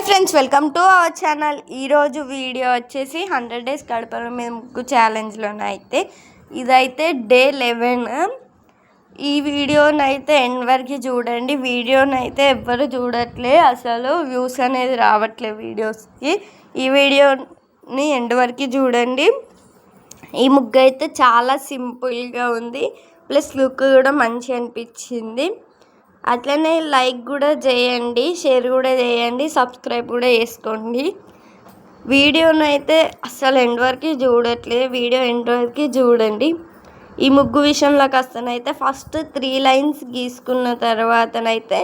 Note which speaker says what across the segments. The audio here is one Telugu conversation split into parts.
Speaker 1: Friends, welcome to our channel. ఈరోజు వీడియో వచ్చేసి 100 డేస్ గడపడం మీద ముగ్గు ఛాలెంజ్లోనే అయితే ఇదైతే డే 11. ఈ వీడియోనైతే ఎండ్ వరకు చూడండి. వీడియోనైతే ఎవ్వరు చూడట్లే, అసలు వ్యూస్ అనేది రావట్లే వీడియోస్కి. ఈ వీడియోని ఎండ్ వరకు చూడండి. ఈ ముగ్గు అయితే చాలా సింపుల్గా ఉంది, ప్లస్ లుక్ కూడా మంచిగా అనిపించింది. అట్లనే లైక్ కూడా చేయండి, షేర్ కూడా చేయండి, సబ్స్క్రైబ్ కూడా చేసుకోండి. వీడియోనైతే అస్సలు ఎండ్ వరకు చూడట్లే, వీడియో ఎండ్ వరకు చూడండి. ఈ ముగ్గు విషయంలోకి వస్తానైతే ఫస్ట్ 3 లైన్స్ గీసుకున్న తర్వాతనైతే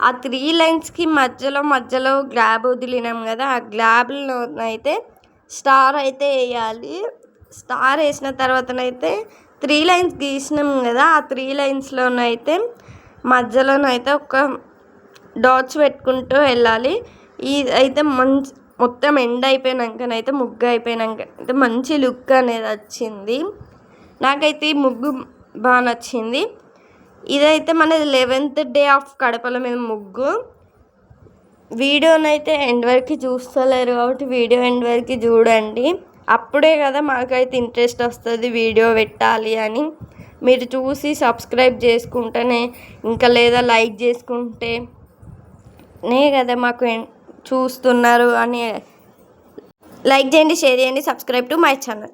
Speaker 1: ఆ 3 లైన్స్కి మధ్యలో గ్యాప్ వదిలినాం కదా, ఆ గ్యాప్లోనైతే స్టార్ అయితే వేయాలి. స్టార్ వేసిన తర్వాతనైతే 3 లైన్స్ గీసినాం కదా, ఆ 3 లైన్స్లోనైతే మధ్యలోనైతే ఒక డాట్స్ పెట్టుకుంటూ వెళ్ళాలి. ఇది అయితే మొత్తం ఎండ్ అయిపోయినాకనైతే ముగ్గు అయిపోయినాక అయితే మంచి లుక్ అనేది వచ్చింది. నాకైతే ఈ ముగ్గు బాగా నచ్చింది. ఇదైతే మన 11th డే ఆఫ్ కడపల మీద ముగ్గు. వీడియోనైతే ఎండ్ వరకు చూస్తలేరు కాబట్టి వీడియో ఎండ్ వరకు చూడండి. అప్పుడే కదా మాకైతే ఇంట్రెస్ట్ వస్తుంది వీడియో పెట్టాలి అని. మీరు చూసి సబ్స్క్రైబ్ చేసుకుంటేనే, ఇంకా లేదా లైక్ చేసుకుంటేనే కదా మాకు చూస్తున్నారు అని. లైక్ చేయండి, షేర్ చేయండి, సబ్స్క్రైబ్ టు మై ఛానల్.